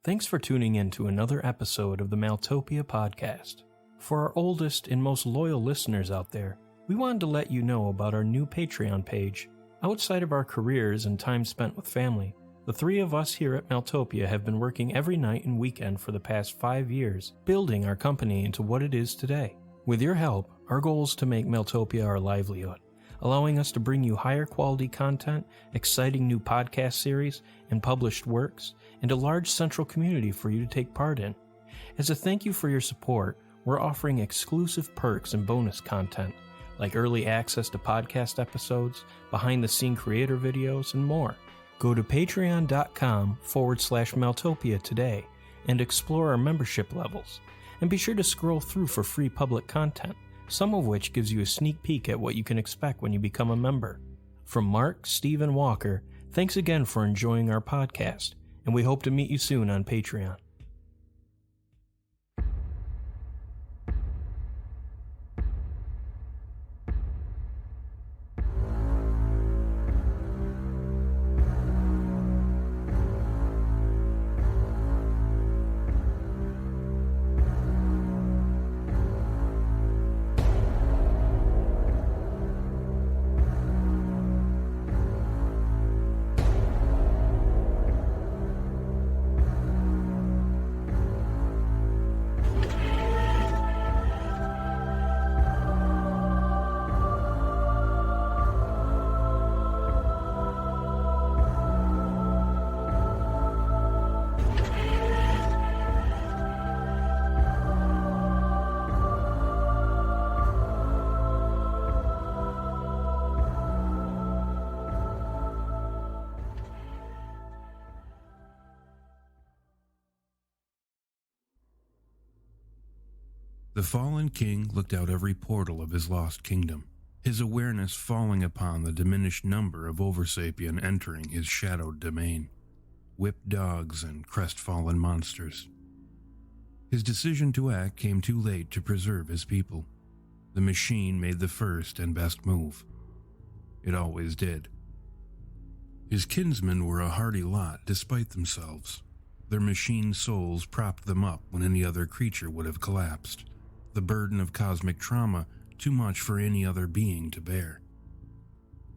Thanks for tuning in to another episode of the Maltopia podcast. For our oldest and most loyal listeners out there, we wanted to let you know about our new Patreon page. Outside of our careers and time spent with family, the three of us here at Maltopia have been working every night and weekend for the past 5 years, building our company into what it is today. With your help, our goal is to make Maltopia our livelihood, allowing us to bring you higher quality content, exciting new podcast series, and published works, and a large central community for you to take part in. As a thank you for your support, we're offering exclusive perks and bonus content, like early access to podcast episodes, behind-the-scene creator videos, and more. Go to patreon.com/Maltopia today and explore our membership levels. And be sure to scroll through for free public content, some of which gives you a sneak peek at what you can expect when you become a member. From Mark, Steve, and Walker, thanks again for enjoying our podcast, and we hope to meet you soon on Patreon. The fallen king looked out every portal of his lost kingdom, his awareness falling upon the diminished number of Oversapien entering his shadowed domain, whipped dogs and crestfallen monsters. His decision to act came too late to preserve his people. The machine made the first and best move. It always did. His kinsmen were a hardy lot despite themselves. Their machine souls propped them up when any other creature would have collapsed. The burden of cosmic trauma too much for any other being to bear.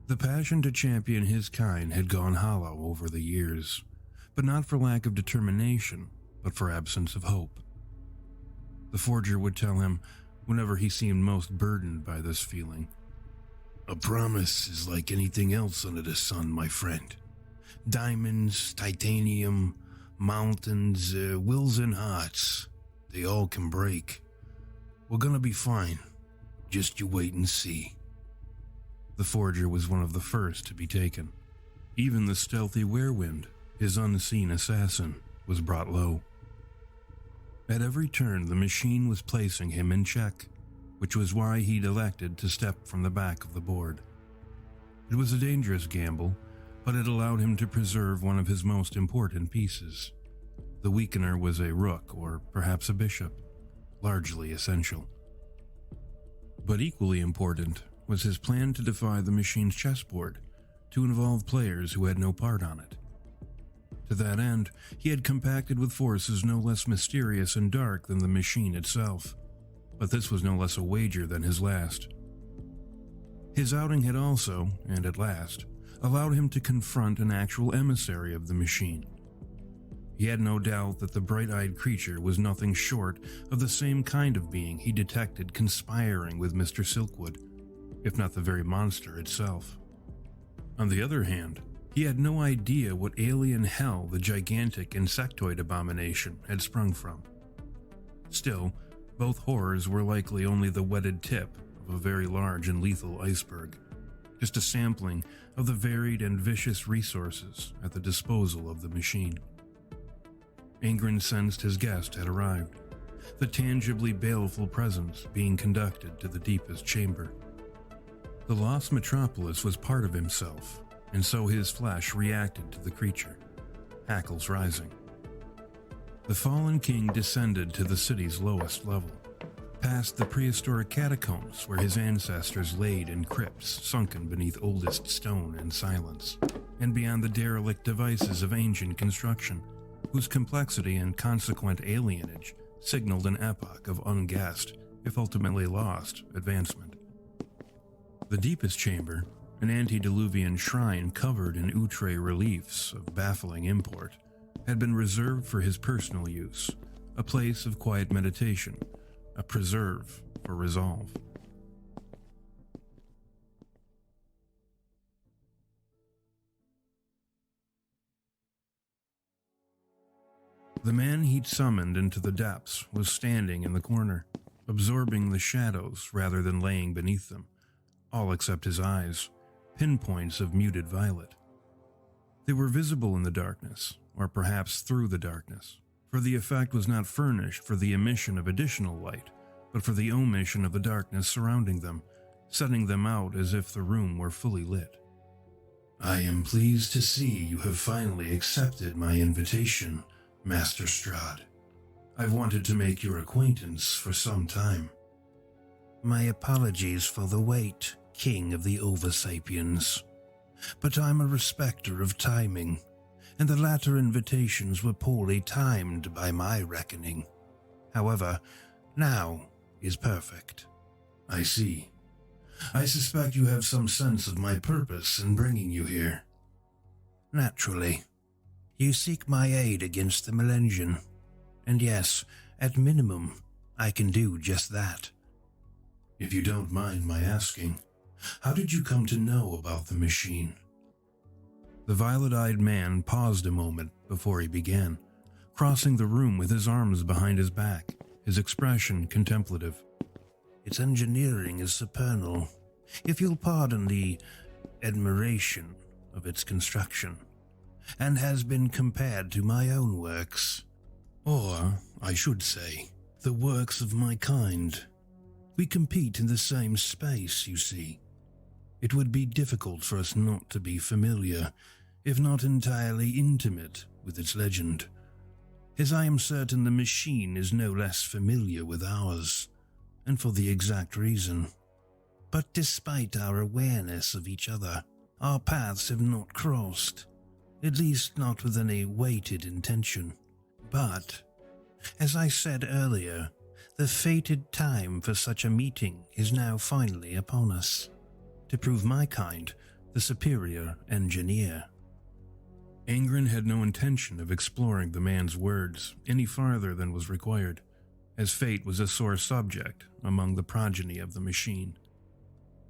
The passion to champion his kind had gone hollow over the years, but not for lack of determination, but for absence of hope. The forger would tell him, whenever he seemed most burdened by this feeling, "A promise is like anything else under the sun, my friend. Diamonds, titanium, mountains, wills and hearts, they all can break. We're gonna be fine. Just you wait and see." The forger was one of the first to be taken. Even the stealthy Werewind, his unseen assassin, was brought low. At every turn, the machine was placing him in check, which was why he'd elected to step from the back of the board. It was a dangerous gamble, but it allowed him to preserve one of his most important pieces. The weakener was a rook, or perhaps a bishop. Largely essential. But equally important was his plan to defy the machine's chessboard, to involve players who had no part on it. To that end, he had compacted with forces no less mysterious and dark than the machine itself, but this was no less a wager than his last. His outing had also, and at last, allowed him to confront an actual emissary of the machine. He had no doubt that the bright-eyed creature was nothing short of the same kind of being he detected conspiring with Mr. Silkwood, if not the very monster itself. On the other hand, he had no idea what alien hell the gigantic insectoid abomination had sprung from. Still, both horrors were likely only the wetted tip of a very large and lethal iceberg, just a sampling of the varied and vicious resources at the disposal of the machine. Angren sensed his guest had arrived, the tangibly baleful presence being conducted to the deepest chamber. The lost metropolis was part of himself, and so his flesh reacted to the creature, hackles rising. The fallen king descended to the city's lowest level, past the prehistoric catacombs where his ancestors laid in crypts sunken beneath oldest stone and silence, and beyond the derelict devices of ancient construction. whose complexity and consequent alienage signaled an epoch of unguessed, if ultimately lost, advancement. The deepest chamber, an antediluvian shrine covered in outre reliefs of baffling import, had been reserved for his personal use, a place of quiet meditation, a preserve for resolve. The man he'd summoned into the depths was standing in the corner, absorbing the shadows rather than laying beneath them, all except his eyes, pinpoints of muted violet. They were visible in the darkness, or perhaps through the darkness, for the effect was not furnished for the emission of additional light, but for the omission of the darkness surrounding them, setting them out as if the room were fully lit. "I am pleased to see you have finally accepted my invitation, Master Strahd. I've wanted to make your acquaintance for some time." "My apologies for the wait, King of the Oversapiens. But I'm a respecter of timing, and the latter invitations were poorly timed by my reckoning. However, now is perfect." "I see. I suspect you have some sense of my purpose in bringing you here." "Naturally. You seek my aid against the Maelenjiin, and yes, at minimum, I can do just that." "If you don't mind my asking, how did you come to know about the machine?" The violet-eyed man paused a moment before he began, crossing the room with his arms behind his back, his expression contemplative. "Its engineering is supernal, if you'll pardon the admiration of its construction, and has been compared to my own works. Or, I should say, the works of my kind. We compete in the same space, you see. It would be difficult for us not to be familiar, if not entirely intimate, with its legend, as I am certain the machine is no less familiar with ours, and for the exact reason. But despite our awareness of each other, our paths have not crossed, at least not with any weighted intention. But, as I said earlier, the fated time for such a meeting is now finally upon us, to prove my kind the superior engineer." Angren had no intention of exploring the man's words any farther than was required, as fate was a sore subject among the progeny of the machine.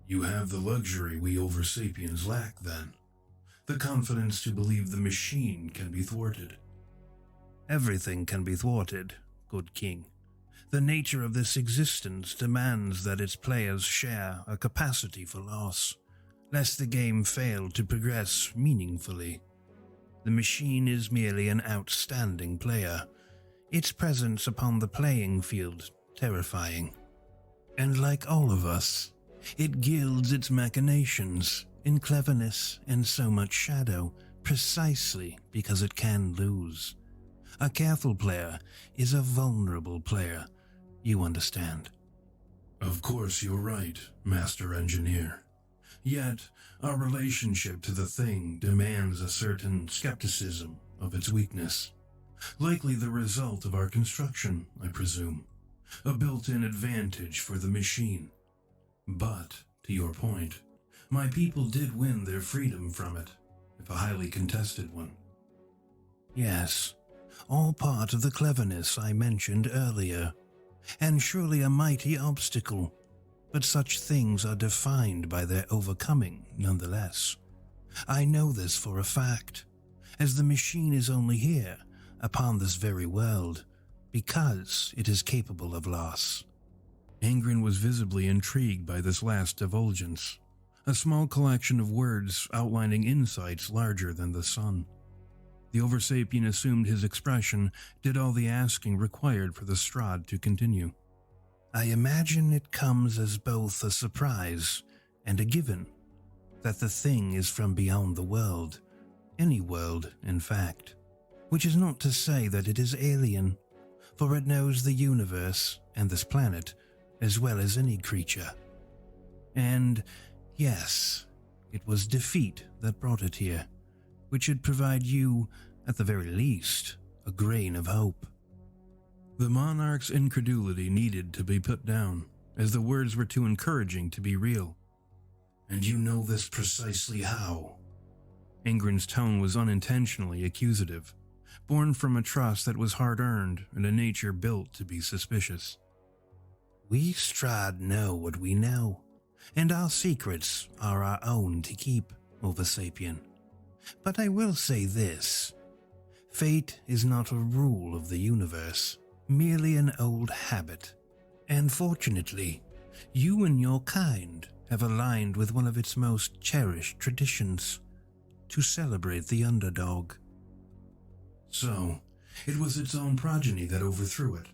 "You have the luxury we Oversapiens lack, then. The confidence to believe the machine can be thwarted." "Everything can be thwarted, good king. The nature of this existence demands that its players share a capacity for loss, lest the game fail to progress meaningfully. The machine is merely an outstanding player, its presence upon the playing field terrifying. And like all of us, it gilds its machinations in cleverness and so much shadow, precisely because it can lose. A careful player is a vulnerable player, you understand." "Of course you're right, Master Engineer. Yet, our relationship to the thing demands a certain skepticism of its weakness. Likely the result of our construction, I presume. A built-in advantage for the machine. But, to your point, my people did win their freedom from it, if a highly contested one." "Yes, all part of the cleverness I mentioned earlier, and surely a mighty obstacle, but such things are defined by their overcoming nonetheless. I know this for a fact, as the machine is only here, upon this very world, because it is capable of loss." Angren was visibly intrigued by this last divulgence, a small collection of words outlining insights larger than the sun. The Oversapien assumed his expression did all the asking required for the Strahd to continue. "I imagine it comes as both a surprise and a given that the thing is from beyond the world, any world, in fact, which is not to say that it is alien, for it knows the universe and this planet as well as any creature. And, yes, it was defeat that brought it here, which should provide you, at the very least, a grain of hope. The monarch's incredulity needed to be put down, as the words were too encouraging to be real. "And you know this precisely how?" Angren's tone was unintentionally accusative, born from a trust that was hard-earned and a nature built to be suspicious. "We Strahd know what we know, and our secrets are our own to keep, Oversapien. But I will say this. Fate is not a rule of the universe, merely an old habit. And fortunately, you and your kind have aligned with one of its most cherished traditions, to celebrate the underdog." "So, it was its own progeny that overthrew it."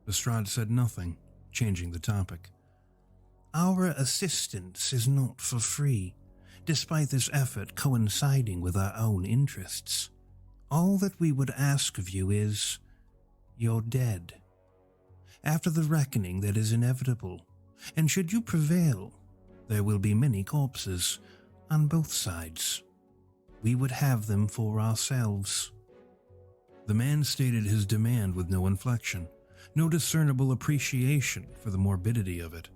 Lestrade said nothing, changing the topic. "Our assistance is not for free, despite this effort coinciding with our own interests. All that we would ask of you is, you're dead. After the reckoning that is inevitable, and should you prevail, there will be many corpses on both sides. We would have them for ourselves." The man stated his demand with no inflection, no discernible appreciation for the morbidity of it.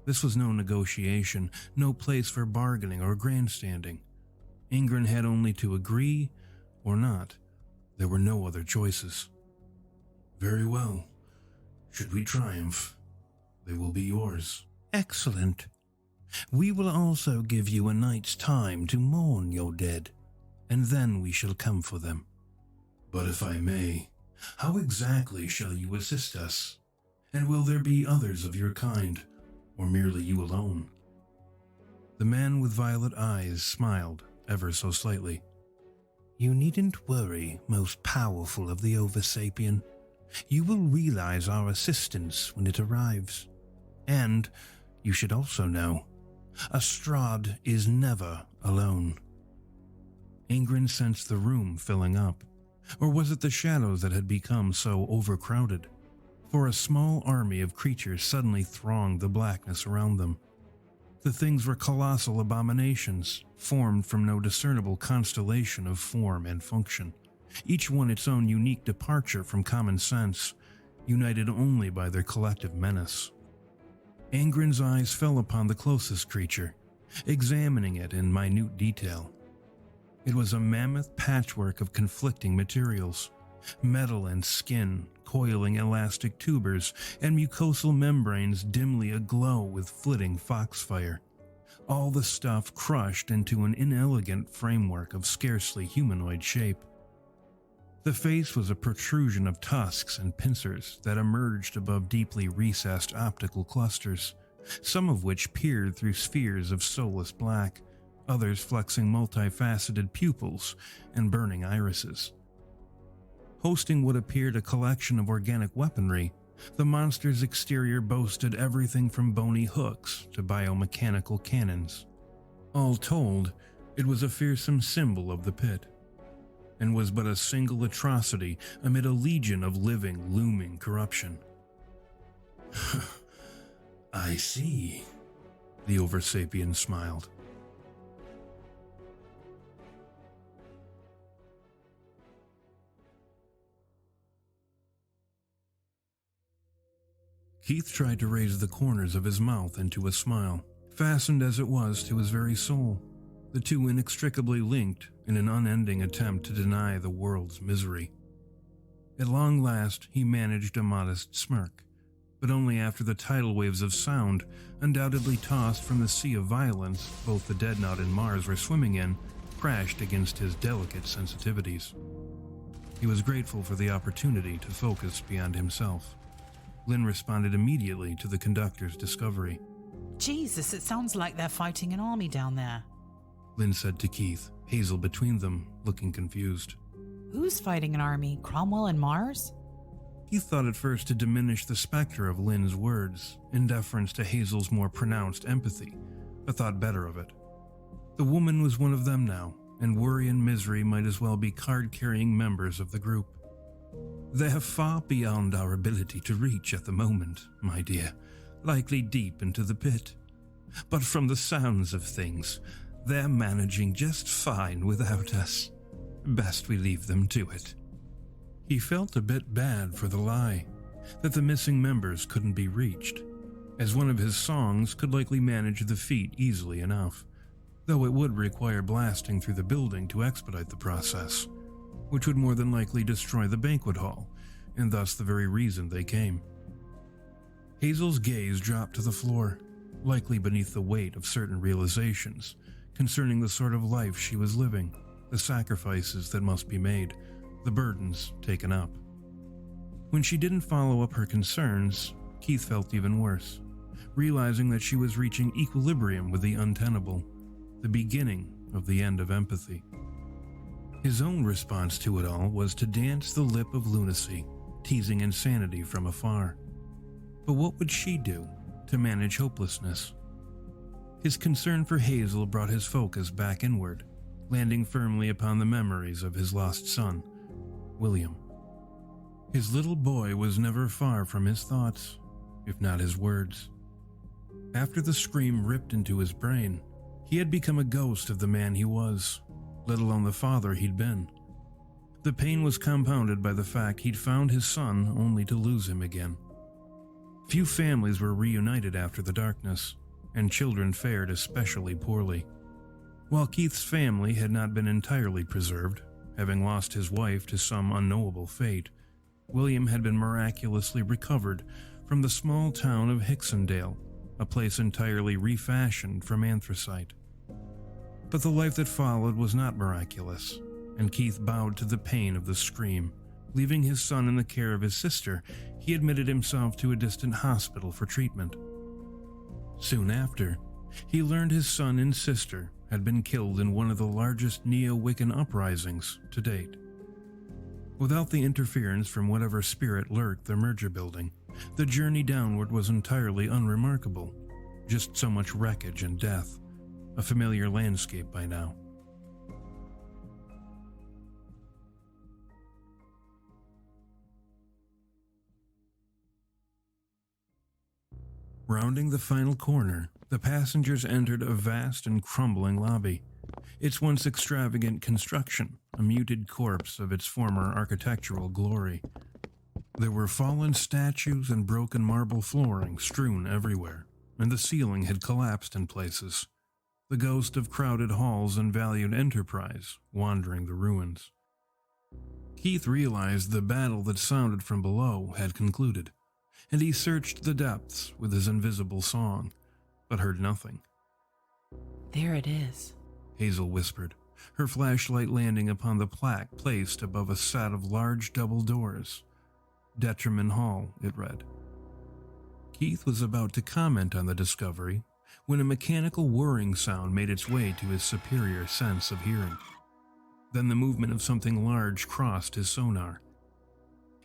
This was no negotiation, no place for bargaining or grandstanding. Angren had only to agree or not. There were no other choices. "Very well. Should we triumph, they will be yours." "Excellent. We will also give you a night's time to mourn your dead, and then we shall come for them." "But if I may, how exactly shall you assist us? And will there be others of your kind, or merely you alone?" The man with violet eyes smiled ever so slightly. "You needn't worry, most powerful of the Oversapien. You will realize our assistance when it arrives. And you should also know, a Strahd is never alone." Angren sensed the room filling up. Or was it the shadows that had become so overcrowded? For a small army of creatures suddenly thronged the blackness around them. The things were colossal abominations, formed from no discernible constellation of form and function, each one its own unique departure from common sense, united only by their collective menace. Angren's eyes fell upon the closest creature, examining it in minute detail. It was a mammoth patchwork of conflicting materials, metal and skin, coiling elastic tubers, and mucosal membranes dimly aglow with flitting foxfire. All the stuff crushed into an inelegant framework of scarcely humanoid shape. The face was a protrusion of tusks and pincers that emerged above deeply recessed optical clusters, some of which peered through spheres of soulless black, others flexing multifaceted pupils and burning irises. Hosting what appeared a collection of organic weaponry, the monster's exterior boasted everything from bony hooks to biomechanical cannons. All told, it was a fearsome symbol of the pit, and was but a single atrocity amid a legion of living, looming corruption. "I see," the Oversapien smiled. Keith tried to raise the corners of his mouth into a smile, fastened as it was to his very soul, the two inextricably linked in an unending attempt to deny the world's misery. At long last, he managed a modest smirk, but only after the tidal waves of sound, undoubtedly tossed from the sea of violence both the Dreadnought and Mars were swimming in, crashed against his delicate sensitivities. He was grateful for the opportunity to focus beyond himself. Lynn responded immediately to the conductor's discovery. "Jesus, it sounds like they're fighting an army down there," Lynn said to Keith, Hazel between them, looking confused. "Who's fighting an army? Cromwell and Mars?" Keith thought at first to diminish the specter of Lynn's words, in deference to Hazel's more pronounced empathy, but thought better of it. The woman was one of them now, and worry and misery might as well be card-carrying members of the group. "They're far beyond our ability to reach at the moment, my dear, likely deep into the pit. But from the sounds of things, they're managing just fine without us. Best we leave them to it." He felt a bit bad for the lie, that the missing members couldn't be reached, as one of his songs could likely manage the feat easily enough, though it would require blasting through the building to expedite the process, which would more than likely destroy the banquet hall, and thus the very reason they came. Hazel's gaze dropped to the floor, likely beneath the weight of certain realizations concerning the sort of life she was living, the sacrifices that must be made, the burdens taken up. When she didn't follow up her concerns, Keith felt even worse, realizing that she was reaching equilibrium with the untenable, the beginning of the end of empathy. His own response to it all was to dance the lip of lunacy, teasing insanity from afar. But what would she do to manage hopelessness? His concern for Hazel brought his focus back inward, landing firmly upon the memories of his lost son, William. His little boy was never far from his thoughts, if not his words. After the scream ripped into his brain, he had become a ghost of the man he was, let alone the father he'd been. The pain was compounded by the fact he'd found his son only to lose him again. Few families were reunited after the darkness, and children fared especially poorly. While Keith's family had not been entirely preserved, having lost his wife to some unknowable fate, William had been miraculously recovered from the small town of Hicksondale, a place entirely refashioned from anthracite. But the life that followed was not miraculous, and Keith bowed to the pain of the scream. Leaving his son in the care of his sister, he admitted himself to a distant hospital for treatment. Soon after, he learned his son and sister had been killed in one of the largest Neo-Wiccan uprisings to date. Without the interference from whatever spirit lurked the merger building, the journey downward was entirely unremarkable, just so much wreckage and death, a familiar landscape by now. Rounding the final corner, the passengers entered a vast and crumbling lobby, its once extravagant construction a muted corpse of its former architectural glory. There were fallen statues and broken marble flooring strewn everywhere, and the ceiling had collapsed in places, the ghost of crowded halls and valued enterprise wandering the ruins. Keith realized the battle that sounded from below had concluded, and he searched the depths with his invisible song, but heard nothing. There it is, Hazel whispered, her flashlight landing upon the plaque placed above a set of large double doors. Detriment Hall, it read. Keith was about to comment on the discovery when a mechanical whirring sound made its way to his superior sense of hearing. Then the movement of something large crossed his sonar.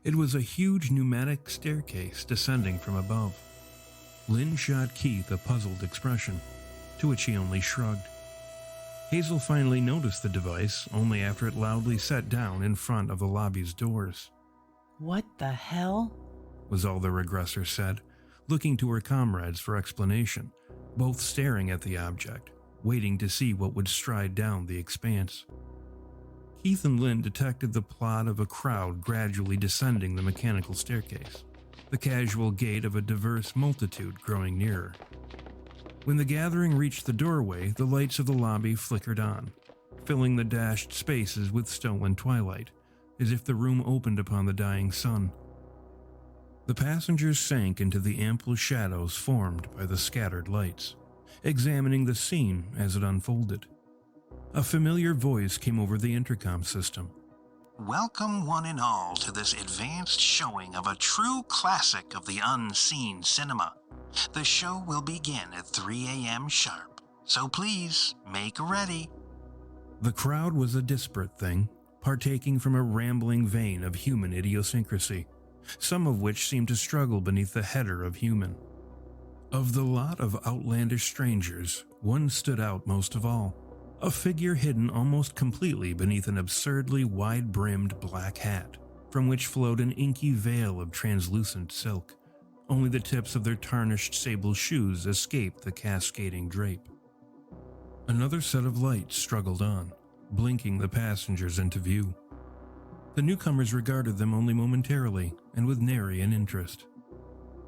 It was a huge pneumatic staircase descending from above. Lynn shot Keith a puzzled expression, to which he only shrugged. Hazel finally noticed the device only after it loudly set down in front of the lobby's doors. What the hell? Was all the regressor said, looking to her comrades for explanation, both staring at the object, waiting to see what would stride down the expanse. Keith and Lynn detected the plot of a crowd gradually descending the mechanical staircase, the casual gait of a diverse multitude growing nearer. When the gathering reached the doorway, the lights of the lobby flickered on, filling the dashed spaces with stolen twilight, as if the room opened upon the dying sun. The passengers sank into the ample shadows formed by the scattered lights, examining the scene as it unfolded. A familiar voice came over the intercom system. Welcome one and all to this advanced showing of a true classic of the unseen cinema. The show will begin at 3 a.m. sharp, so please make ready. The crowd was a disparate thing, partaking from a rambling vein of human idiosyncrasy, some of which seemed to struggle beneath the header of human. Of the lot of outlandish strangers, one stood out most of all, a figure hidden almost completely beneath an absurdly wide-brimmed black hat, from which flowed an inky veil of translucent silk. Only the tips of their tarnished sable shoes escaped the cascading drape. Another set of lights struggled on, blinking the passengers into view. The newcomers regarded them only momentarily and with nary an interest.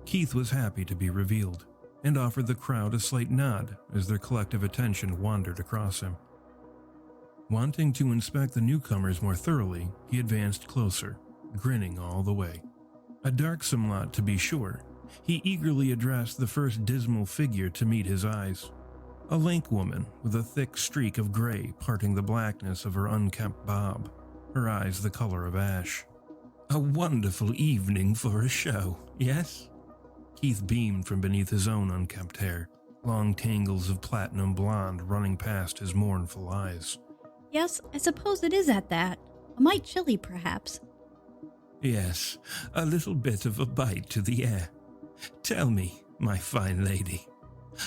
Keith was happy to be revealed and offered the crowd a slight nod as their collective attention wandered across him. Wanting to inspect the newcomers more thoroughly, he advanced closer, grinning all the way. A darksome lot, to be sure. He eagerly addressed the first dismal figure to meet his eyes. A lank woman with a thick streak of gray parting the blackness of her unkempt bob, her eyes the color of ash. A wonderful evening for a show, yes? Keith beamed from beneath his own unkempt hair, long tangles of platinum blonde running past his mournful eyes. Yes, I suppose it is at that. A mite chilly, perhaps. Yes, a little bit of a bite to the air. Tell me, my fine lady,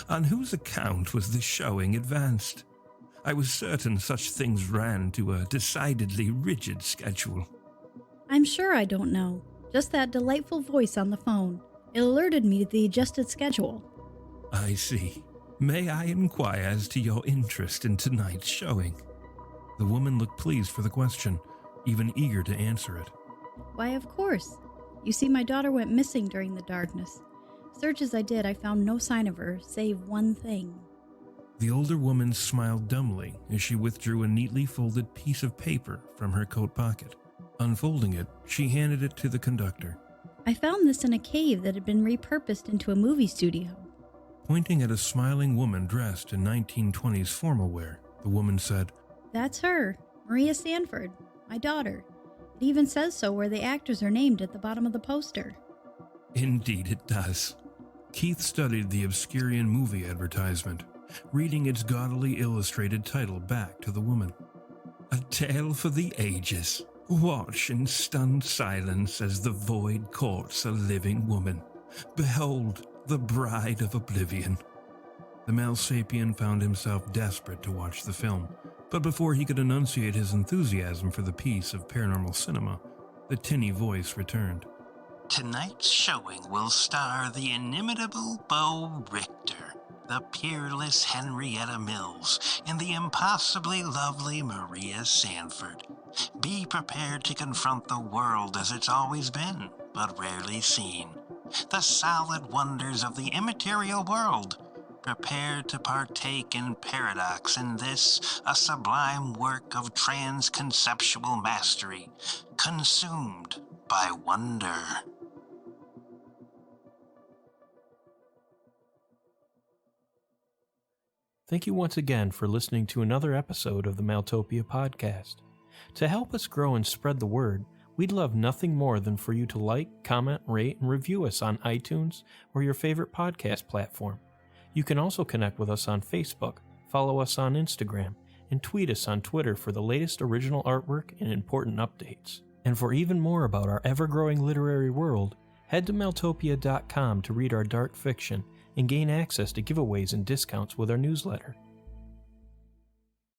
on whose account was this showing advanced? I was certain such things ran to a decidedly rigid schedule. I'm sure I don't know. Just that delightful voice on the phone. It alerted me to the adjusted schedule. I see. May I inquire as to your interest in tonight's showing? The woman looked pleased for the question, even eager to answer it. Why, of course. You see, my daughter went missing during the darkness. Search as I did, I found no sign of her, save one thing. The older woman smiled dumbly as she withdrew a neatly folded piece of paper from her coat pocket. Unfolding it, she handed it to the conductor. I found this in a cave that had been repurposed into a movie studio. Pointing at a smiling woman dressed in 1920s formal wear, the woman said, That's her, Maria Sanford, my daughter. It even says so where the actors are named at the bottom of the poster. Indeed it does. Keith studied the Obscurian movie advertisement, reading its gaudily illustrated title back to the woman. A tale for the ages. Watch in stunned silence as the void courts a living woman. Behold, the bride of oblivion. The male sapien found himself desperate to watch the film, but before he could enunciate his enthusiasm for the piece of paranormal cinema, the tinny voice returned. Tonight's showing will star the inimitable Beau Richter, the peerless Henrietta Mills, and the impossibly lovely Maria Sanford. Be prepared to confront the world as it's always been, but rarely seen. The solid wonders of the immaterial world. Prepare to partake in paradox in this, a sublime work of transconceptual mastery, consumed by wonder. Thank you once again for listening to another episode of the Maeltopia podcast. To help us grow and spread the word, we'd love nothing more than for you to like, comment, rate, and review us on iTunes or your favorite podcast platform. You can also connect with us on Facebook, follow us on Instagram, and tweet us on Twitter for the latest original artwork and important updates. And for even more about our ever-growing literary world, head to maeltopia.com to read our dark fiction and gain access to giveaways and discounts with our newsletter.